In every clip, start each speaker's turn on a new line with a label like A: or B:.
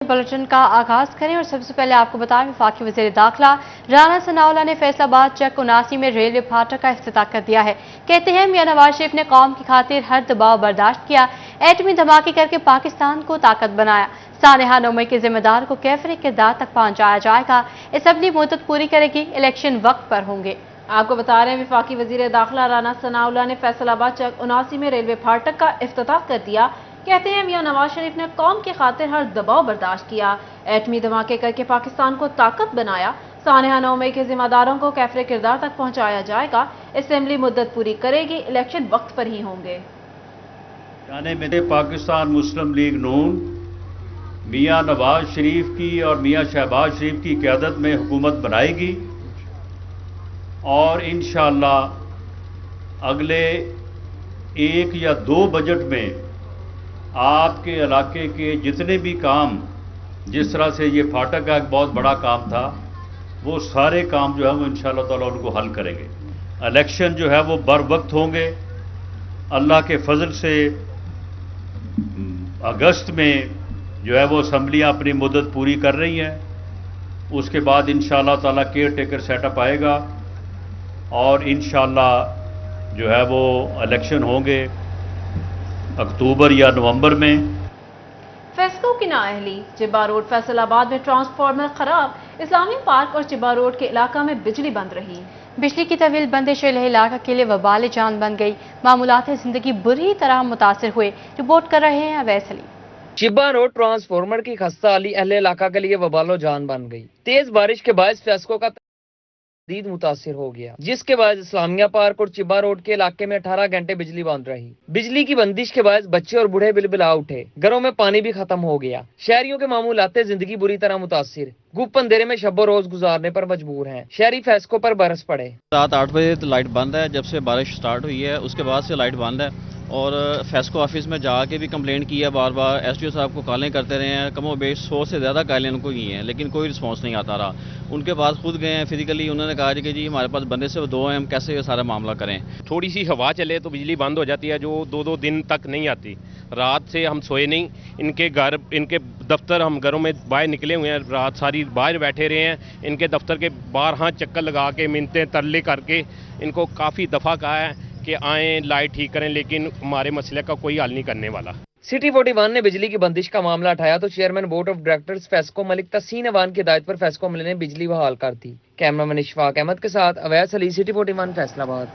A: Bulletin का आगाज करें और सबसे पहले आपको बताएं वफाकी वज़ीर दाखिला राना सनाउल्लाह ने फैसलाबाद चक 79 में रेलवे फाटक का इफ्तिताह कर दिया है। कहते हैं मियां नवाज शरीफ ने कौम की खातिर हर दबाव बर्दाश्त किया, एटमी धमाके करके पाकिस्तान को ताकत बनाया। सानेहा नौमे के जिम्मेदार को कैफरे किरदार तक पहुंचाया जाएगा। असम्बली मुद्दत पूरी करेगी, इलेक्शन वक्त पर होंगे।
B: आपको बता रहे हैं वफाकी वज़ीर दाखिला राना सनाउल्लाह ने फैसलाबाद चक 79 में रेलवे फाटक का इफ्तिताह कर दिया। कहते हैं मियां नवाज शरीफ ने कौम की खातिर हर दबाव बर्दाश्त किया, एटमी धमाके करके पाकिस्तान को ताकत बनाया। सानेहा नौमे के जिम्मेदारों को कैफरे किरदार तक पहुंचाया जाएगा। असेंबली मुद्दत पूरी करेगी, इलेक्शन वक्त पर ही होंगे।
C: यानी मेरे पाकिस्तान मुस्लिम लीग नून मियां नवाज शरीफ की और मियां शहबाज शरीफ की क़यादत में हुकूमत बनाएगी और इंशाअल्लाह अगले 1 या 2 बजट में आपके इलाके के जितने भी काम, जिस तरह से ये फाटक का एक बहुत बड़ा काम था, वो सारे काम जो है वो इंशाअल्लाह ताला उनको हल करेंगे। इलेक्शन जो है वो बर वक्त होंगे। अल्लाह के फजल से अगस्त में जो है वो असम्बलियाँ अपनी मुद्दत पूरी कर रही हैं। उसके बाद इंशाअल्लाह ताला केयर टेकर सेटअप आएगा और इंशाअल्लाह जो है वो इलेक्शन होंगे अक्टूबर या नवंबर में।
B: फेस्को की नाअहली, चिब्बा रोड फैसलाबाद में ट्रांसफार्मर खराब, इस्लामी पार्क और चिब्बा रोड के इलाका में बिजली बंद रही।
A: बिजली की तवील बंदिश इलाका के लिए वबाल जान बन गई। मामूलात जिंदगी बुरी तरह मुतासिर हुए। रिपोर्ट कर रहे हैं अवैस अली।
D: चिब्बा रोड ट्रांसफार्मर की खस्ता अली अहले इलाका के लिए वबालो जान बन गई। तेज बारिश के बायस फेस्को का शदीद मुतासिर हो गया, जिसके बाद इस्लामिया पार्क और चिब्बा रोड के इलाके में 18 घंटे बिजली बंद रही। बिजली की बंदिश के बाद बच्चे और बूढ़े बिलबिला उठे। घरों में पानी भी खत्म हो गया। शहरियों के मामूलाते जिंदगी बुरी तरह मुतासिर, गुप अंधेरे में शब रोज गुजारने पर मजबूर हैं। शहरी फेस्को पर बरस पड़े।
E: रात 8 बजे लाइट बंद है। जब से बारिश स्टार्ट हुई है उसके बाद से लाइट बंद है और फेस्को ऑफिस में जाके भी कंप्लेंट की है, बार बार एसडीओ साहब को कॉलें करते रहे हैं। कमो बेश 100 से ज़्यादा कॉलें उनको की हैं, लेकिन कोई रिस्पांस नहीं आता रहा। उनके पास खुद गए हैं फिजिकली, उन्होंने कहा कि जी हमारे पास बंदे से 2 हैं, हम कैसे ये सारा मामला करें।
F: थोड़ी सी हवा चले तो बिजली बंद हो जाती है, जो 2-2 दिन तक नहीं आती। रात से हम सोए नहीं। इनके घर, इनके दफ्तर, हम घरों में बाहर निकले हुए हैं, रात सारी बाहर बैठे रहे हैं। इनके दफ्तर के बाहर हाथ चक्कर लगा के मिन्नतें तरले करके इनको काफ़ी दफ़ा कहा है कि आएँ लाइट ठीक करें, लेकिन हमारे मसले का कोई हल नहीं करने वाला।
D: सिटी 41 ने बिजली की बंदिश का मामला उठाया तो chairman board of directors FESCO Malik Tehseen Awan की हिदायत पर फेस्को अमले ने बिजली बहाल कर दी। कैमरामैन इशफाक अहमद के साथ अवैस अली, सिटी 41 फैसलाबाद।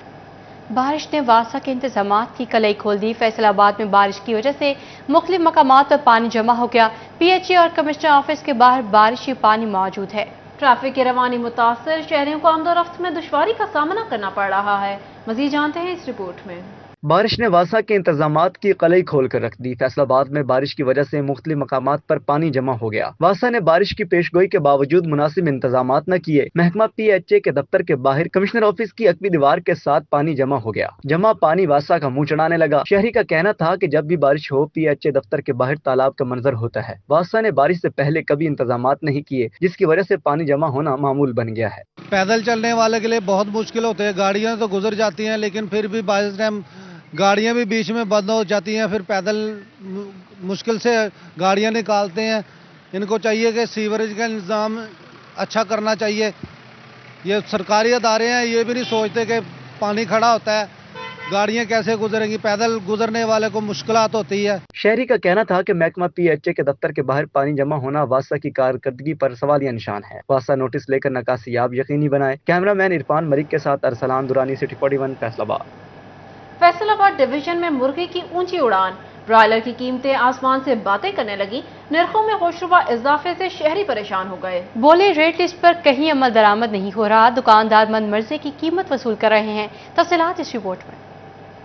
A: बारिश ने वासा के इंतजामात की कलई खोल दी। फैसलाबाद में बारिश की वजह से मुख्तलिफ मकामात पर पानी जमा हो गया। पीएचई और कमिश्नर ऑफिस के बाहर बारिशी पानी मौजूद है।
B: ट्रैफिक की रवानी मुतासर, शहरियों को आमदोरफ्त में दुश्वारी का सामना करना पड़ रहा है। मजीद जानते हैं इस रिपोर्ट में।
G: बारिश ने वासा के इंतजामात की कलई खोल कर रख दी। फैसलाबाद में बारिश की वजह से मुख्तलिफ मकामात पर पानी जमा हो गया। वासा ने बारिश की पेशगोई के बावजूद मुनासिब इंतजामात न किए। महकमा पीएचए के दफ्तर के बाहर कमिश्नर ऑफिस की अकबी दीवार के साथ पानी जमा हो गया। जमा पानी वासा का मुंह चढ़ाने लगा। शहरी का कहना था कि जब भी बारिश हो पीएचए दफ्तर के बाहर तालाब का मंजर होता है। वासा ने बारिश से पहले कभी इंतजामात नहीं किए, जिसकी वजह से पानी जमा होना मामूल बन गया है।
H: पैदल चलने वाले के लिए बहुत मुश्किल होते हैं। गाड़ियाँ तो गुजर जाती हैं, लेकिन फिर भी बारिश टाइम गाड़ियाँ भी बीच में बंद हो जाती हैं। फिर पैदल मुश्किल से गाड़ियाँ निकालते हैं। इनको चाहिए कि सीवरेज का इंतज़ाम अच्छा करना चाहिए। ये सरकारी अदारे हैं, ये भी नहीं सोचते कि पानी खड़ा होता है, गाड़ियाँ कैसे गुजरेंगी। पैदल गुजरने वाले को मुश्किलात होती है।
G: शहरी का कहना था कि महकमा पीएचए के दफ्तर के बाहर पानी जमा होना वासा की कारकर्दगी पर सवालिया निशान है। वासा नोटिस लेकर नकासियाब यकीनी बनाए। कैमरामैन इरफान मलिक के साथ अरसलान दुरानी, सिटी 41 फैसलाबाद।
B: फैसलाबाद डिवीजन में मुर्गे की ऊंची उड़ान, ब्रॉयलर की कीमतें आसमान से बातें करने लगी। नरखों में होशरुबा इजाफे से शहरी परेशान हो गए।
A: बोले रेट लिस्ट पर कहीं अमल दरामद नहीं हो रहा। दुकानदार मन मर्जी की कीमत वसूल कर रहे हैं। तफसीलात इस रिपोर्ट में।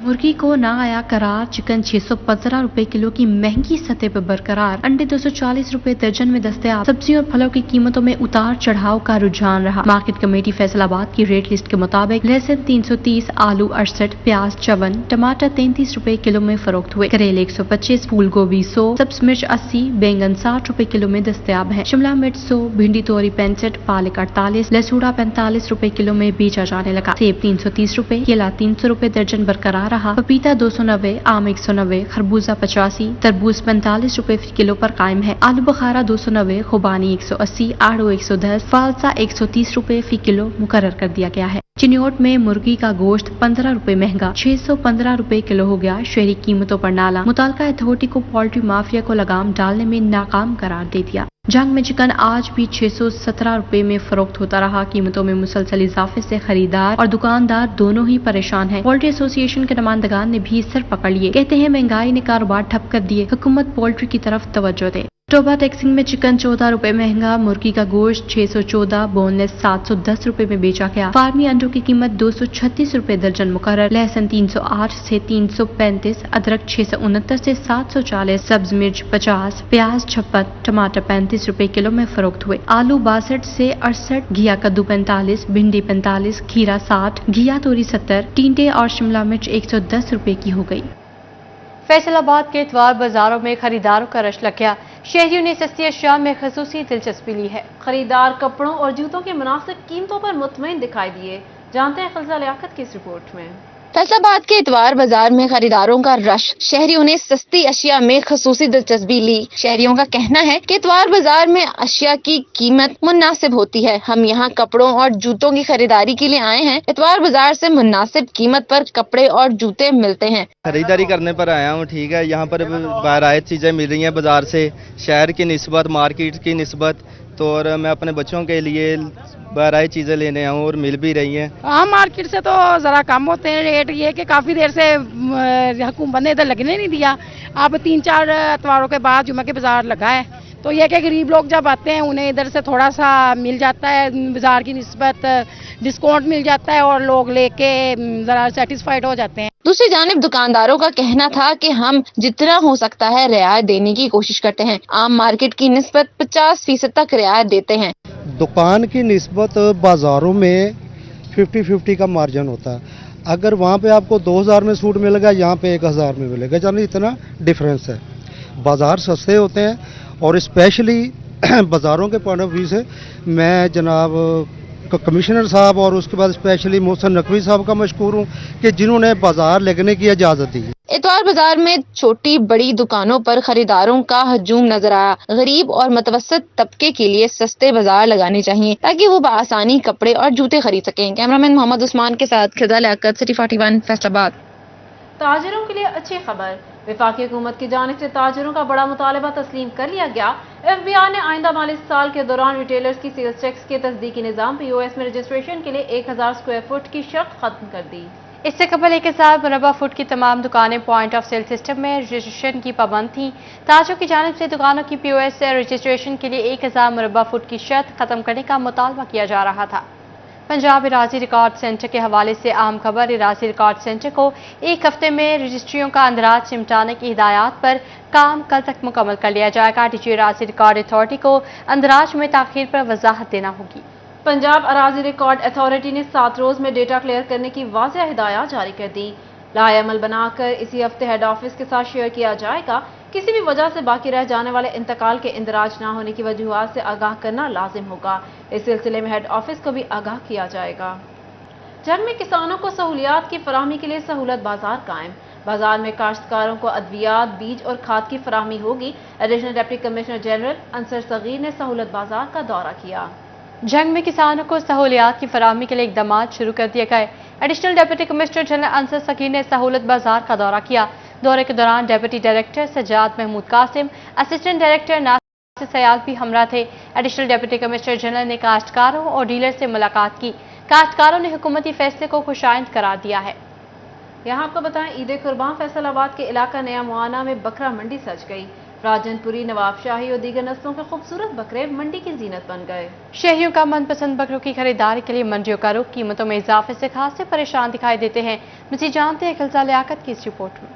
A: मुर्गी को ना आया करार। चिकन 615 रुपए किलो की महंगी सतह पर बरकरार। अंडे 240 रुपए दर्जन में दस्तयाब। सब्जियों और फलों की कीमतों में उतार चढ़ाव का रुझान रहा। मार्केट कमेटी फैसलाबाद की रेट लिस्ट के मुताबिक लहसुन 330, आलू 68, प्याज 54, टमाटर 33 रुपए किलो में फरोख्त हुए। करेले 125, फूल गोभी 100, सब्ज मिर्च 80, बैंगन 60 रुपए किलो में दस्तयाब है। शिमला मिर्च 100, भिंडी तोरी 65, पालक 48, लसूड़ा 45 रुपए किलो में बेचा जाने लगा। सेब 330 रुपए, केला 300 रुपए दर्जन बरकरार रहा पपीता 290, आम 190, खरबूजा 85, तरबूज 45 रुपए फी किलो पर कायम है। आलू बुखारा 290, खुबानी 180, आड़ू 110, फालसा 130 रुपए फी किलो मुकर्रर कर दिया गया है। चिन्योट में मुर्गी का गोश्त 15 रुपए महंगा 615 रुपए किलो हो गया। शहरी कीमतों पर नाला मुतालका अथॉरिटी को पोल्ट्री माफिया को लगाम डालने में नाकाम करार दे दिया। जंग में चिकन आज भी 617 रुपए में फरोख्त होता रहा। कीमतों में मुसलसल इजाफे से खरीदार और दुकानदार दोनों ही परेशान हैं। पोल्ट्री एसोसिएशन के नुमाइंदगान ने भी सर पकड़ लिए, कहते हैं महंगाई ने कारोबार ठप कर दिए, हुकूमत पोल्ट्री की तरफ तवज्जो दे। टोबा टैक्सिंग में चिकन 14 रुपए महंगा, मुर्गी का गोश्त 614, बोनलेस 710 रुपए में बेचा गया। फार्मी अंडों की कीमत 236 रुपए दर्जन मुकर्रर। लहसुन 308 से 335, अदरक 669 से 740, सब्ज मिर्च 50, प्याज 56, टमाटर 35 रुपए किलो में फरोख्त हुए। आलू 62 से 68, घिया कद्दू 45, भिंडी 45, खीरा 60, घिया तोरी 70, टींडे और शिमला मिर्च 110 रुपए की हो गई। फैसलाबाद के इतवार बाजारों में खरीदारों का रश लग गया। शहरियों ने सस्ती अशिया में खसूसी दिलचस्पी ली है।
B: खरीदार कपड़ों और जूतों की मुनासिब कीमतों पर मुतमईन दिखाई दिए। जानते हैं खलजा लियाकत की इस रिपोर्ट में।
I: फैसलाबाद के इतवार बाजार में खरीदारों का रश, शहरियों ने सस्ती अशिया में खसूसी दिलचस्पी ली। शहरियों का कहना है कि इतवार बाजार में अशिया की कीमत मुनासिब होती है। हम यहाँ कपड़ों और जूतों की खरीदारी के लिए आए हैं। इतवार बाजार से मुनासिब कीमत पर कपड़े और जूते मिलते हैं।
J: खरीदारी करने पर आया हूँ, ठीक है। यहाँ पर बाहर चीजें मिल रही हैं बाजार से, शहर की निस्बत, मार्केट की निस्बत। तो और मैं अपने बच्चों के लिए बाहर चीजें लेने आऊँ और मिल भी रही हैं।
K: हाँ, मार्केट से तो जरा कम होते हैं रेट। ये कि काफी देर से हुकूमत ने इधर लगने नहीं दिया। अब 3-4 इतवारों के बाद जुम्मे के बाजार लगा है, तो ये कि गरीब लोग जब आते हैं उन्हें इधर से थोड़ा सा मिल जाता है, बाजार की निस्बत डिस्काउंट मिल जाता है और लोग लेके जरा सेटिस्फाइड हो जाते हैं।
I: दूसरी जानिब दुकानदारों का कहना था कि हम जितना हो सकता है रियायत देने की कोशिश करते हैं। आम मार्केट की निस्बत 50% तक रियायत देते हैं।
H: दुकान की निस्बत बाजारों में 50-50 का मार्जिन होता है। अगर वहाँ पे आपको 2000 में सूट मिलेगा, यहाँ पे 1000 में मिलेगा, यानी इतना डिफरेंस है। बाजार सस्ते होते हैं और स्पेशली बाजारों के पॉइंट ऑफ व्यू से मैं जनाब कमिश्नर साहब और उसके बाद स्पेशली मोहसिन नकवी साहब का मशकूर हूँ कि जिन्होंने बाजार लगने की इजाज़त दी।
I: इतवार बाजार में छोटी बड़ी दुकानों पर खरीदारों का हजूम नजर आया। गरीब और मुतवस्सित तबके के लिए सस्ते बाजार लगाने चाहिए ताकि वो बआसानी कपड़े और जूते खरीद सकें। कैमरामैन मोहम्मद उस्मान के साथ खिजा लियाकत, सिटी 41, फैसलाबाद।
B: ताजिरों के लिए अच्छी खबर, वफाकी हुकूमत की जानिब से ताजिरों का बड़ा मुतालबा तस्लीम कर लिया गया। FBI ने आइंदा माली साल के दौरान रिटेलर्स की सेल्स टैक्स के तस्दीकी निज़ाम POS में रजिस्ट्रेशन के लिए 1000 स्क्वायर फुट की शर्त खत्म कर दी।
A: इससे कबल 1000 मुरबा फुट की तमाम दुकानें पॉइंट ऑफ सेल सिस्टम में रजिस्ट्रेशन की पाबंद थीं। ताजों की जानिब से दुकानों की POS से रजिस्ट्रेशन के लिए 1000 मुरबा फुट की शर्त खत्म करने का मुतालबा किया जा रहा था। पंजाब इराजी रिकॉर्ड सेंटर के हवाले से अहम खबर, इराजी रिकॉर्ड सेंटर को 1 हफ्ते में रजिस्ट्रियों का अंदराज निपटाने की हिदायत पर काम कल तक मुकम्मल कर लिया जाएगा। डीजी इराजी रिकॉर्ड अथॉरिटी को अंदराज में ताखीर पर वजाहत देना होगी।
B: पंजाब अराजी रिकॉर्ड अथॉरिटी ने 7 रोज में डेटा क्लियर करने की वाज़ेह हिदायत जारी कर दी। लाएअमल बनाकर इसी हफ्ते हेड ऑफिस के साथ शेयर किया जाएगा। किसी भी वजह से बाकी रह जाने वाले इंतकाल के इंदराज न होने की वजूहात से आगाह करना लाजिम होगा। इस सिलसिले में हेड ऑफिस को भी आगाह किया जाएगा। जंग में किसानों को सहूलियात की फराहमी के लिए सहूलत बाजार कायम। बाजार में काश्तकारों को अद्वियात, बीज और खाद की फराहमी होगी। Additional deputy commissioner general Ansar Sagir ने सहूलत बाजार का दौरा किया।
A: जंग में किसानों को सहूलियात की फराहमी के लिए इकदाम शुरू कर दिए गए। Additional deputy commissioner general Ansar Sagir ने सहूलत बाजार का दौरा किया। दौरे के दौरान deputy director Sajjad Mahmood Qasim, assistant director Nasir Sayyad भी हमरा थे। एडिशनल डिप्टी कमिश्नर जनरल ने काश्तकारों और डीलर से मुलाकात की। काश्तकारों ने हुकूमती फैसले को खुशाइंद करार दिया है।
B: यहाँ आपको बताएं, ईद कुर्बान फैसलाबाद के इलाका नया मुआना में बकरा मंडी सज गई। राजनपुरी, नवाबशाही और दीगर नस्लों के खूबसूरत बकरे मंडी की जीनत बन गए।
A: शहरियों का मनपसंद बकरों की खरीदारी के लिए मंडियों का रुख कीमतों में इजाफे से खासे परेशान दिखाई देते हैं। मजीद जानते हैं खलजा लियाकत की इस रिपोर्ट में।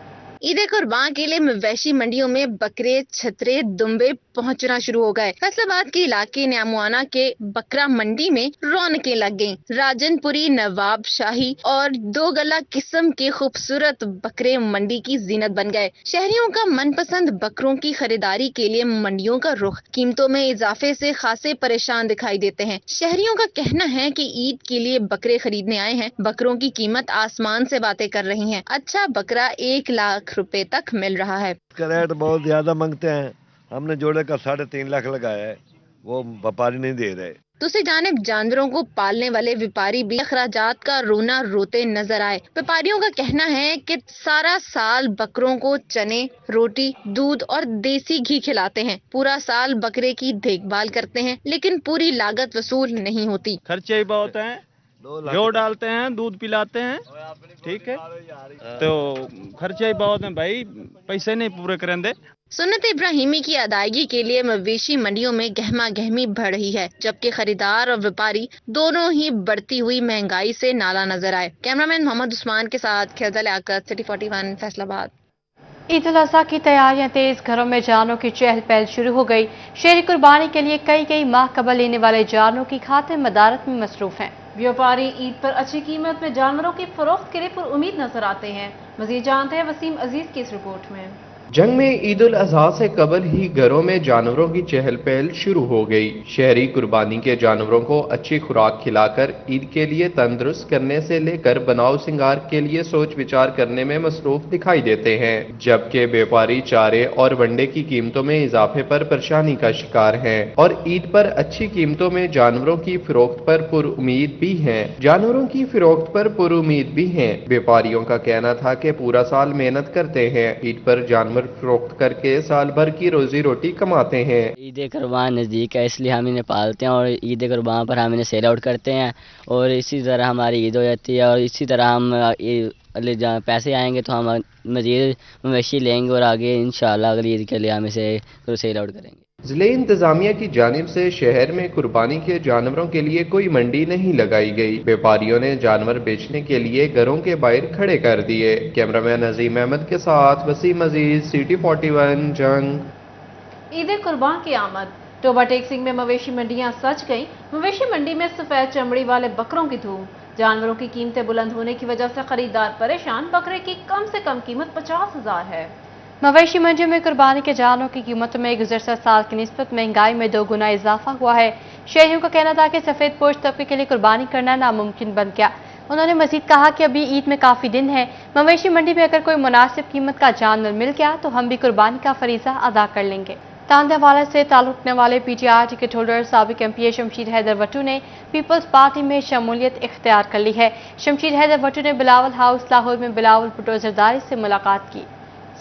I: ईद कुर्बान के लिए मवेशी मंडियों में बकरे, छतरे, दुम्बे पहुंचना शुरू हो गए। फैसलाबाद के इलाके न्यामुआना के बकरा मंडी में रौनकें लग गईं। राजनपुरी, नवाब शाही और दो गला किस्म के खूबसूरत बकरे मंडी की जीनत बन गए। शहरियों का मनपसंद बकरों की खरीदारी के लिए मंडियों का रुख कीमतों में इजाफे से खासे परेशान दिखाई देते हैं। शहरियों का कहना है कि ईद के लिए बकरे खरीदने आए हैं। बकरों की कीमत आसमान से बातें कर रही है। अच्छा बकरा 1 लाख रुपए तक मिल रहा है।
L: रेट बहुत ज्यादा मांगते हैं। हमने जोड़े का 3.5 लाख लगाया है, वो व्यापारी नहीं दे रहे।
I: दूसरी जानिब जानवरों को पालने वाले व्यापारी भी अखराजात का रोना रोते नजर आए। व्यापारियों का कहना है कि सारा साल बकरों को चने, रोटी, दूध और देसी घी खिलाते हैं। पूरा साल बकरे की देखभाल करते हैं, लेकिन पूरी लागत वसूल नहीं होती।
M: खर्चे ही बहुत हैं, जो डालते हैं, दूध पिलाते हैं, ठीक है, तो खर्चे ही बहुत हैं भाई, पैसे नहीं पूरे करेंगे।
I: सुन्नत इब्राहिमी की अदायगी के लिए मवेशी मंडियों में गहमा गहमी बढ़ रही है, जबकि खरीदार और व्यापारी दोनों ही बढ़ती हुई महंगाई से नाला नजर आए। कैमरामैन मोहम्मद उस्मान के साथ खिलजा लियाकत, सिटी 41 फैसलाबाद।
A: ईद उल अज़हा की तैयारियां तेज, घरों में जानवरों की चहल पहल शुरू हो गई। शहरी कुर्बानी के लिए कई माह कबल लेने वाले जानवरों की खातिर मदारत में मसरूफ हैं।
B: व्यापारी ईद पर अच्छी कीमत में जानवरों की फरोख्त के लिए पुरुमीद नजर आते हैं। मजीद जानते हैं वसीम अजीज की इस रिपोर्ट में।
N: जंग में ईद उल अजहा से कबल ही घरों में जानवरों की चहल पहल शुरू हो गई। शहरी कुर्बानी के जानवरों को अच्छी खुराक खिलाकर ईद के लिए तंदुरुस्त करने से लेकर बनाव सिंगार के लिए सोच विचार करने में मसरूफ दिखाई देते हैं, जबकि व्यापारी चारे और वंडे की कीमतों में इजाफे पर परेशानी का शिकार हैं और ईद पर अच्छी कीमतों में जानवरों की फरोख्त पर पुरुमीद भी हैं। जानवरों की फरोख्त पर पुरुमीद भी हैं। व्यापारियों का कहना था कि पूरा साल मेहनत करते हैं, ईद पर जानवर फरोख्त करके साल भर की रोजी रोटी कमाते हैं।
O: ईद कुर्बान नज़दीक है, इसलिए हम इन्हें पालते हैं और ईद कुर्बान पर हम इन्हें सेल आउट करते हैं और इसी तरह हमारी ईद हो जाती है और इसी तरह हम पैसे आएंगे तो हम मज़ीद मवेशी लेंगे और आगे इंशाल्लाह अगली ईद के लिए हम इसे सेल आउट करेंगे।
N: ज़िले इंतजामिया की जानिब से शहर में कुर्बानी के जानवरों के लिए कोई मंडी नहीं लगाई गई। व्यापारियों ने जानवर बेचने के लिए घरों के बाहर खड़े कर दिए। कैमरामैन अजीम अहमद के साथ वसीम अजीज, सिटी 41 जंग।
B: ईद कुर्बान की आमद। टोबा टेक सिंह में मवेशी मंडियां सज गईं। मवेशी मंडी में सफेद चमड़ी वाले बकरों की धूम। जानवरों की कीमतें बुलंद होने की वजह से खरीदार परेशान। बकरे की कम से कम कीमत 50,000 है।
A: मवेशी मंडियों में कुर्बानी के जानवरों की कीमतों में गुज़श्ता साल की निस्बत महंगाई में 2 गुना इजाफा हुआ है। शहरियों का कहना था कि सफेद पोश तबके के लिए कुर्बानी करना नामुमकिन बन गया। उन्होंने मजीद कहा कि अभी ईद में काफी दिन है। मवेशी मंडी में अगर कोई मुनासिब कीमत का जानवर मिल गया तो हम भी कुर्बानी का फरीजा अदा कर लेंगे। तांदावाला से ताल्लुक रखने वाले पीटीआई टिकट होल्डर साबिक एमपी शमशीर हैदर भट्टू ने पीपल्स पार्टी में शमूलियत इख्तियार कर ली है। शमशीर हैदर भट्टू ने बिलावल हाउस लाहौर में बिलावल भुट्टो जरदारी से मुलाकात की।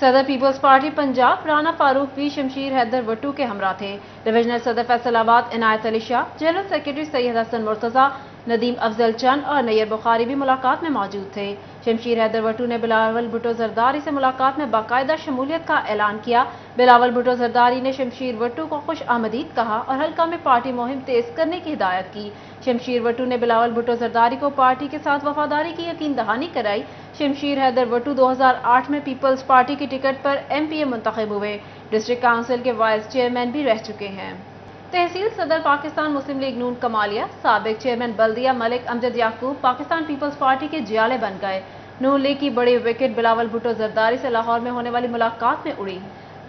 B: सदर पीपल्स पार्टी पंजाब राना फारूक भी शमशीर हैदर भट्टू के हमरा थे। डिविजनल सदर फैसलाबाद इनायत अली शाह, जनरल सेक्रेटरी सैयद हसन मुर्तजा, नदीम अफजल चंद और नैयर बुखारी भी मुलाकात में मौजूद थे। शमशीर हैदर भट्टू ने बिलावल भुट्टो जरदारी से मुलाकात में बाकायदा शमूलियत का ऐलान किया। बिलावल भुट्टो जरदारी ने शमशीर भट्टू को खुश आमदीद कहा और हल्का में पार्टी मुहिम तेज करने की हिदायत की। शमशीर भट्टू ने बिलावल भुट्टो जरदारी को पार्टी के साथ वफादारी की यकीन दहानी कराई। शमशीर हैदर भट्टू 2008 में पीपल्स पार्टी की टिकट पर एमपीए मुंतखब हुए। डिस्ट्रिक्ट काउंसिल के वाइस चेयरमैन भी रह चुके हैं। तहसील सदर पाकिस्तान मुस्लिम लीग नून कमालिया, साबिक चेयरमैन बल्दिया मलिक अमजद याकूब पाकिस्तान पीपल्स पार्टी के जियाले बन गए। नून लीग की बड़ी विकेट बिलावल भुट्टो जरदारी से लाहौर में होने वाली मुलाकात में उड़ी।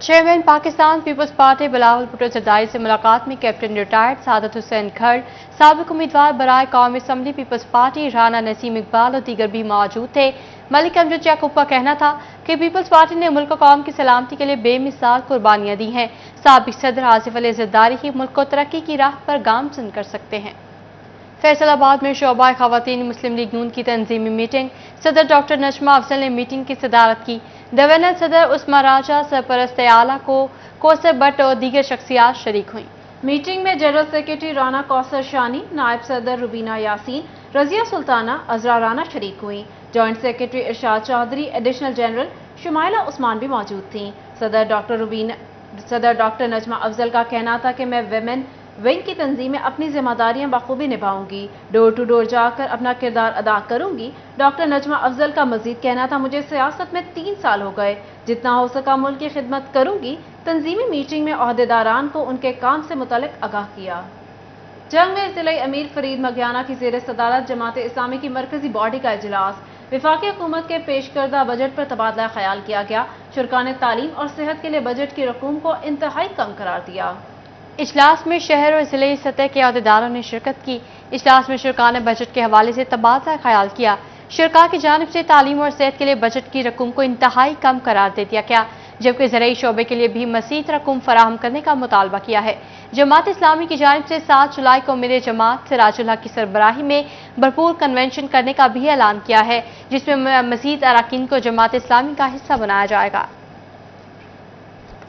A: Chairman Pakistan Peoples Party Bilawal Bhutto Zardari से मुलाकात में कैप्टन रिटायर्ड सादत हुसैन खड़, साबिक उम्मीदवार बराए कौमी assembly Peoples Party Rana Naseem Iqbal और दीगर भी मौजूद थे। मलिक अमजद याकूब का कहना था कि पीपल्स पार्टी ने मुल्क कौम की सलामती के लिए बेमिसाल कुर्बानियां दी हैं। साबिक सदर आसिफ अली जरदारी ही मुल्क को तरक्की की राह पर गामजन कर सकते हैं। फैसलाबाद में शोबा खवातीन मुस्लिम लीग नून की तंजीमी मीटिंग, सदर डॉक्टर नजमा अफजल ने मीटिंग की सदारत की। गवर्नर सदर उस्मा राजा, सरपरस्त आला को कौसर भट्ट और दीगर शख्सियात शरीक हुई।
B: मीटिंग में जनरल सेक्रेटरी राना कौसर शानी, नायब सदर रुबीना यासीन, रजिया सुल्ताना, अजरा राना शरीक हुई। जॉइंट सेक्रेटरी इरशाद चौधरी, एडिशनल जनरल शुमाइला उस्मान भी मौजूद थीं। सदर डॉक्टर नजमा अफजल का कहना था कि मैं वेमेन ونگ کی تنظیم میں اپنی ذمہ داریاں بخوبی نبھاؤں گی، ڈور ٹو ڈور جا کر اپنا کردار ادا کروں گی۔ ڈاکٹر نجمہ افضل کا مزید کہنا تھا، مجھے سیاست میں 3 سال ہو گئے، جتنا ہو سکا ملک کی خدمت کروں گی۔ تنظیمی میٹنگ میں عہدیداران کو ان کے کام سے متعلق آگاہ کیا۔ جنگ میں ضلعی امیر فرید مگیانہ کی زیر صدارت جماعت اسلامی کی مرکزی باڈی کا اجلاس، وفاقی حکومت کے پیش کردہ بجٹ پر تبادلہ خیال کیا گیا۔ شرکاء نے تعلیم اور صحت کے لیے بجٹ کی رقوم کو انتہائی کم قرار دیا۔
A: اجلاس میں شہر اور ضلعی سطح کے عہدیداروں نے شرکت کی۔ اجلاس میں شرکاء نے بجٹ کے حوالے سے تبادلہ خیال کیا۔ شرکاء کی جانب سے تعلیم اور صحت کے لیے بجٹ کی رقم کو انتہائی کم قرار دے دیا گیا، جبکہ زرعی شعبے کے لیے بھی مزید رقم فراہم کرنے کا مطالبہ کیا ہے۔ جماعت اسلامی کی جانب سے 7 جولائی کو امیر جماعت سراج الحق کی سربراہی میں بھرپور کنونشن کرنے کا بھی اعلان کیا ہے، جس میں مزید اراکین کو جماعت اسلامی کا حصہ بنایا جائے گا۔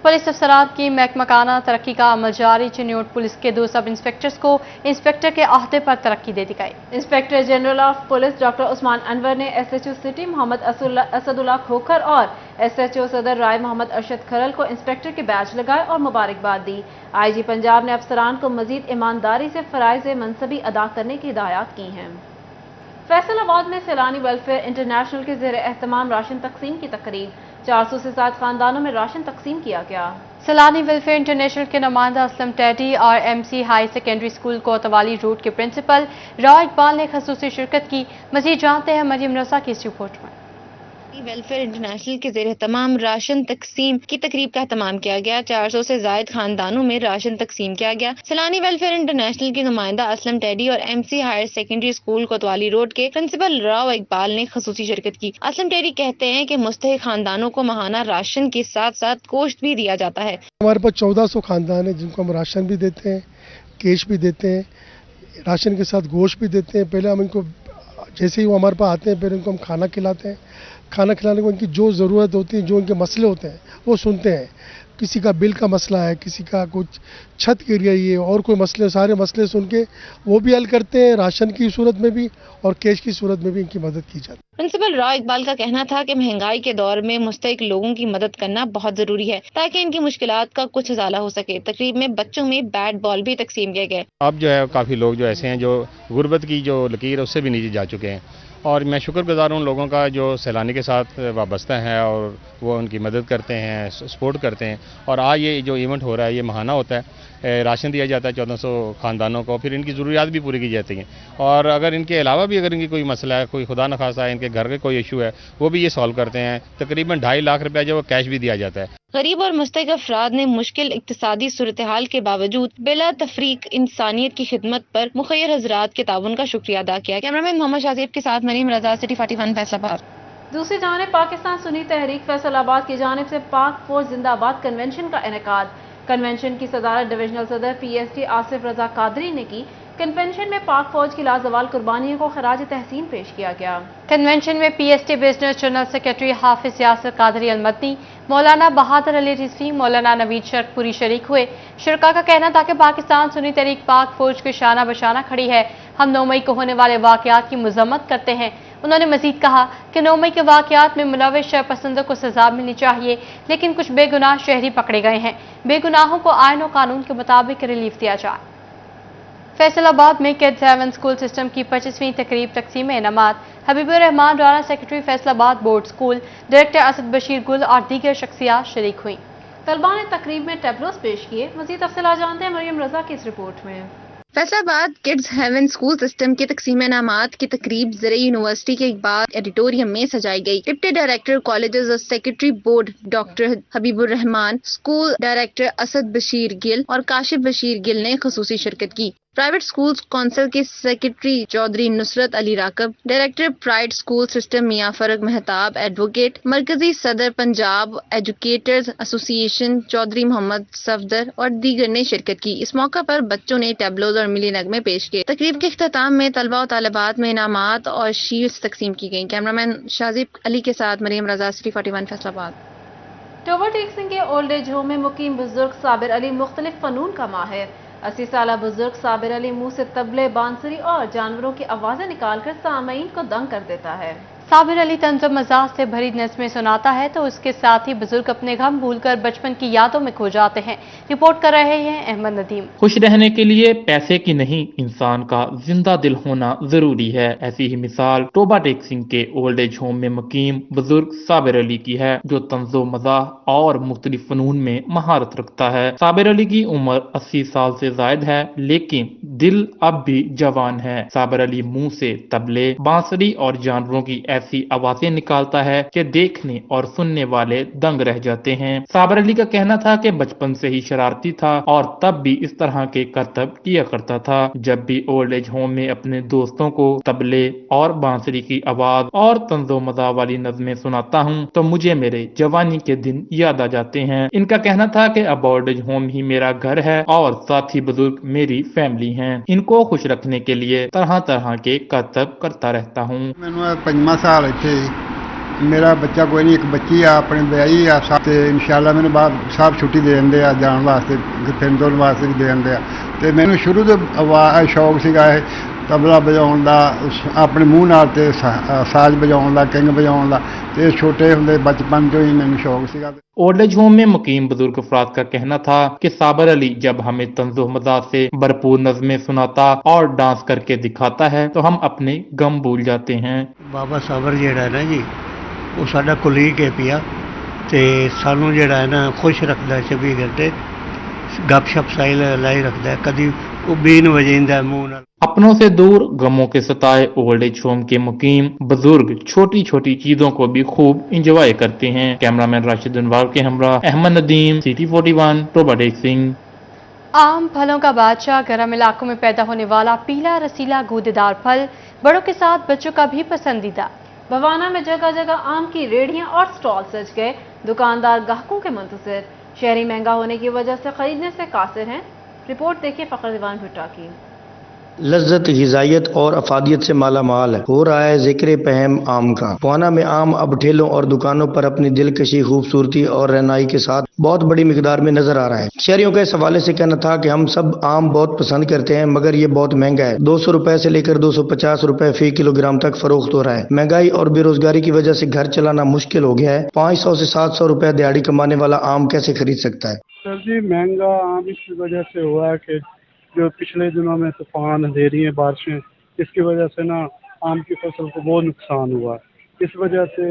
A: پولیس افسران کی محکمہ خانہ ترقی کا عمل جاری، چنیوٹ پولیس کے 2 سب انسپکٹرز کو انسپکٹر کے عہدے پر ترقی دے دی گئی۔
B: Inspector general of police doctor Usman Anwar نے S H O city Muhammad Asadullah Khokhar اور ایس ایچ او صدر رائے محمد ارشد کھرل کو انسپکٹر کے بیج لگائے اور مبارکباد دی۔ آئی جی پنجاب نے افسران کو مزید ایمانداری سے فرائض منصبی ادا کرنے کی ہدایات کی ہیں۔ فیصل آباد میں سیلانی ویلفیئر انٹرنیشنل کے زیر اہتمام راشن تقسیم کی تقریب، 400 سے زائد خاندانوں میں راشن تقسیم کیا گیا۔
A: سیلانی ویلفیئر انٹرنیشنل کے نمائندہ اسلم ٹیڈی اور M C high secondary school Kotwali road کے پرنسپل را اقبال نے خصوصی شرکت کی۔ مزید جانتے ہیں مریم رضا کی اس رپورٹ میں۔
I: ویلفیئر انٹرنیشنل کے زیر اہتمام راشن تقسیم کی تقریب کا اہتمام کیا گیا۔ 400 سے زائد خاندانوں میں راشن تقسیم کیا گیا۔ سیلانی ویلفیئر انٹرنیشنل کے نمائندہ اسلم ٹیڈی اور M C higher secondary school Kotwali road کے پرنسپل راو اقبال نے خصوصی شرکت کی۔ اسلم ٹیڈی کہتے ہیں کہ مستحق خاندانوں کو ماہانہ راشن کے ساتھ ساتھ گوشت بھی دیا جاتا ہے۔
P: ہمارے پاس 1400 خاندان ہیں جن کو ہم راشن بھی دیتے ہیں، کیش بھی دیتے ہیں، راشن کے ساتھ گوشت بھی دیتے ہیں۔ پہلے ہم ان کو جیسے ہی وہ ہمارے پاس آتے ہیں پھر ان کو ہم کھانا کھلاتے ہیں۔ کھانا کھلانے کو ان کی جو ضرورت ہوتی ہے، جو ان کے مسئلے ہوتے ہیں وہ سنتے ہیں۔ کسی کا بل کا مسئلہ ہے، کسی کا کچھ چھت گر گئی ہے اور کوئی مسئلے، سارے مسئلے سن کے وہ بھی حل کرتے ہیں، راشن کی صورت میں بھی اور کیش کی صورت میں بھی ان کی مدد کی جاتی ہے۔
I: پرنسپل را اقبال کا کہنا تھا کہ مہنگائی کے دور میں مستحق لوگوں کی مدد کرنا بہت ضروری ہے تاکہ ان کی مشکلات کا کچھ ازالہ ہو سکے۔ تقریب میں بچوں میں بیٹ بال بھی تقسیم کیے گئے۔
F: اب جو ہے کافی لوگ جو ایسے ہیں جو غربت کی جو لکیر ہے اس سے بھی نیچے جا چکے ہیں، اور میں شکر گزار ہوں ان لوگوں کا جو سیلانی کے ساتھ وابستہ ہیں اور وہ ان کی مدد کرتے ہیں، سپورٹ کرتے ہیں۔ اور آج یہ جو ایونٹ ہو رہا ہے یہ ماہانہ ہوتا ہے، راشن دیا جاتا ہے 1400 خاندانوں کو، پھر ان کی ضروریات بھی پوری کی جاتی ہیں۔ اور اگر ان کے علاوہ بھی اگر ان کی کوئی مسئلہ ہے، کوئی خدا نخواستہ ان کے گھر کے کوئی ایشو ہے، وہ بھی یہ سالو کرتے ہیں۔ تقریباً 2.5 لاکھ روپیہ جو کیش بھی دیا جاتا ہے۔
I: غریب اور مستحق افراد نے مشکل اقتصادی صورتحال کے باوجود بلا تفریق انسانیت کی خدمت پر مخیر حضرات کے تعاون کا شکریہ ادا کیا۔ کیمرامین محمد شاذیب کے ساتھ مریم رضا، سٹی 41 فیصل آباد۔
B: دوسری جانب پاکستان سنی تحریک فیصل آباد کی جانب سے پاک فوج زندہ آباد کنونشن کا انعقاد۔ کنونشن کی صدارت ڈویژنل صدر پی ایس ٹی آصف رضا قادری نے کی۔ کنونشن میں پاک فوج کی لازوال قربانیوں کو خراج تحسین پیش کیا گیا۔
A: کنونشن میں P S T business general secretary حافظ یاسر قادری المدنی، مولانا بہادر علی رضوی، مولانا نوید شرک پوری شریک ہوئے۔ شرکا کا کہنا تھا کہ پاکستان سنی تحریک پاک فوج کے شانہ بشانہ کھڑی ہے۔ ہم 9 مئی کو ہونے والے واقعات کی مذمت کرتے ہیں۔ انہوں نے مزید کہا کہ 9 مئی کے واقعات میں ملوث شر پسندوں کو سزا ملنی چاہیے، لیکن کچھ بے گناہ شہری پکڑے گئے ہیں۔ بے گناہوں کو آئین و قانون کے مطابق ریلیف دیا جائے۔ فیصل آباد میں کڈز ہیون اسکول سسٹم کی 25ویں تقریب تقسیم انعامات۔ Habib ur Rahman Rana secretary Faisalabad board school, director Asad Bashir Gill اور دیگر شخصیات شریک ہوئیں۔
B: طلباء نے تقریب میں ٹیبلوز پیش کیے۔ مزید تفصیلات جانتے ہیں مریم رضا کی اس رپورٹ میں۔
I: فیصل آباد کڈز ہیون اسکول سسٹم کے تقسیم انعامات کی تقریب زرعی یونیورسٹی کے اقبال ایڈیٹوریم میں سجائی گئی۔ ڈپٹی ڈائریکٹر کالجز اور سیکرٹری بورڈ ڈاکٹر حبیب الرحمان، اسکول ڈائریکٹر اسد بشیر گل اور کاشف بشیر گل نے خصوصی شرکت کی۔ پرائیویٹ اسکولز کونسل کے سیکرٹری چودھری نصرت علی راکب، ڈائریکٹر پرائیڈ اسکول سسٹم میاں فرق مہتاب ایڈوکیٹ، مرکزی صدر پنجاب ایجوکیٹرز ایسوسی ایشن چودھری محمد صفدر اور دیگر نے شرکت کی۔ اس موقع پر بچوں نے ٹیبلوز اور ملی نغمے پیش کیے۔ تقریب کے اختتام میں طلباء و طالبات میں انعامات اور شیلڈز تقسیم کی گئیں۔ کیمرامین شاذیب علی کے ساتھ مریم رضا، سٹی 41 فیصل آباد۔
B: ٹوبر ٹیک سنگھ کے اولڈ ایج ہوم میں مقیم بزرگ صابر علی مختلف فنون کا ماہر۔ 80 سالہ بزرگ صابر علی منہ سے طبلے، بانسری اور جانوروں کی آوازیں نکال کر سامعین کو دنگ کر دیتا ہے۔
A: साबिर अली तंज़ो मज़ाक से भरी नज़्में सुनाता है तो उसके साथ ही बुजुर्ग अपने गम भूलकर बचपन की यादों में खो जाते हैं। रिपोर्ट कर रहे हैं अहमद नदीम।
Q: खुश रहने के लिए पैसे की नहीं, इंसान का जिंदा दिल होना जरूरी है। ऐसी ही मिसाल टोबा टेक सिंह के ओल्ड एज होम में मुकीम बुजुर्ग साबिर अली की है, जो तंज़ो मज़ाक और मुख्तलिफ फनून में महारत रखता है। साबिर अली की उम्र 80 साल से जायद है, लेकिन दिल अब भी जवान है। साबिर अली मुंह से तबले, बांसुरी और जानवरों की ऐसी आवाजें निकालता है कि देखने और सुनने वाले दंग रह जाते हैं। साबिर अली का कहना था कि बचपन से ही शरारती था और तब भी इस तरह के करतब किया करता था। जब भी ओल्ड एज होम में अपने दोस्तों को तबले और बांसुरी की आवाज और तंज़ो मज़ा वाली नज़में सुनाता हूँ तो मुझे मेरे जवानी के दिन याद आ जाते हैं। इनका कहना था कि अब ओल्ड एज होम ही मेरा घर है और साथ ही बुजुर्ग मेरी फैमिली हैं। इनको खुश रखने के लिए तरह तरह के करतब करता रहता हूँ।
R: साल इत्थे मेरा बच्चा कोई नहीं, एक बच्ची आ अपने ब्याही आ साथ इंशाल्लाह मैंने बाद साहब छुट्टी दे देंगे आ जान वास्ते फिर दोन वास्ते भी दे देंगे आ ते मैंने शुरू तो शौक सीगा तबला बजाउण दा, अपने मूँह नाल ते साज बजाउण दा, किंग बजाउण दा ते छोटे हुंदे बचपन तो ही मैंने शौक सीगा।
Q: ओल्ड एज होम में मुकीम बुजुर्ग अफराद का कहना था कि साबिर अली जब हमें तंज़ो मज़ाक से भरपूर नज़में सुनाता और डांस करके दिखाता है तो हम अपने गम भूल जाते हैं।
S: बाबा साबिर जिहड़ा है ना जी, वो साडा कुलीग है पिया ते सानू जिहड़ा है ना खुश रखता है। 24 घंटे गपशप साइल लाई रखता है, कभी वो बीन वजेंदा मुंह नाल।
Q: अपनों से दूर गमों के सताए ओल्ड एज होम के मुकीम बुजुर्ग छोटी छोटी चीजों को भी खूब इंजॉय करते हैं। कैमरामैन राशिद अनवर के हमरा अहमद नदीम, सिटी 41, टोबा टेक सिंह।
A: आम फलों का बादशाह, गर्म इलाकों में पैदा होने वाला पीला रसीला गूदेदार फल बड़ों के साथ बच्चों का भी पसंदीदा।
B: बवाना में जगह जगह आम की रेहड़ियां और स्टॉल सज गए। दुकानदार ग्राहकों के मुंतज़िर। शहरी महंगा होने की वजह से खरीदने से कासिर हैं। रिपोर्ट देखिए फखर दीवान भुट्टा की।
T: लज्जत, ग़िज़ाइयत और अफादियत से माला माल हो रहा है जिक्र पहम आम का। बवाना में आम अब ठेलों और दुकानों पर अपनी दिलकशी, खूबसूरती और रहनाई के साथ बहुत बड़ी मिकदार में नजर आ रहा है। शहरियों का इस हवाले से कहना था कि हम सब आम बहुत पसंद करते हैं, मगर ये बहुत महंगा है। 200 रुपए से लेकर 250 रुपए फी किलोग्राम तक फरोख्त हो रहा है। महंगाई और बेरोजगारी की वजह से घर चलाना मुश्किल हो गया है। 500 से 700 रुपए दिहाड़ी कमाने वाला आम कैसे खरीद सकता है?
U: सर जी, महंगा आम इस वजह से हुआ है कि जो पिछले दिनों में तूफान, अंधेरी, बारिशें, इसकी वजह से ना आम की फसल को बहुत नुकसान हुआ है। इस वजह से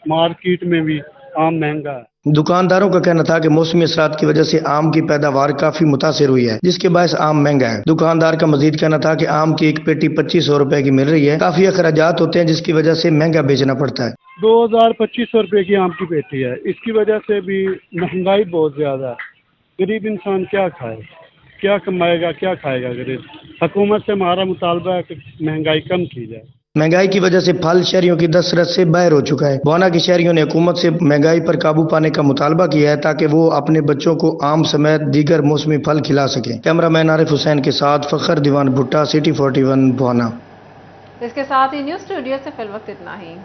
U: मार्केट में भी आम महंगा है।
T: दुकानदारों का कहना था कि मौसमी असरात की वजह से आम की पैदावार काफी मुतासिर हुई है, जिसके बायस आम महंगा है। दुकानदार का मजीद कहना था कि आम की एक पेटी 2500 रुपए की मिल रही है। काफी अखराजात होते हैं जिसकी वजह से महंगा बेचना पड़ता है।
U: 2500 रुपए की आम की पेटी है। इसकी वजह से भी महंगाई बहुत ज्यादा है। गरीब इंसान क्या खाए, क्या कमाएगा, क्या खाएगा गरीब। हुकूमत से हमारा मुतालबा है कि महंगाई कम की जाए।
T: महंगाई की वजह से फल शहरियों की दस्तरस से बाहर हो चुका है। बवाना के शहरियों ने हुकूमत से महंगाई पर काबू पाने का मुतालबा किया है ताकि वो अपने बच्चों को आम समेत दीगर मौसमी फल खिला सकें। कैमरामैन आरिफ हुसैन के साथ फखर दीवान भुट्टा, सिटी 41, बवाना।
B: इसके साथ ही न्यूज स्टूडियो से फिल वक्त इतना ही।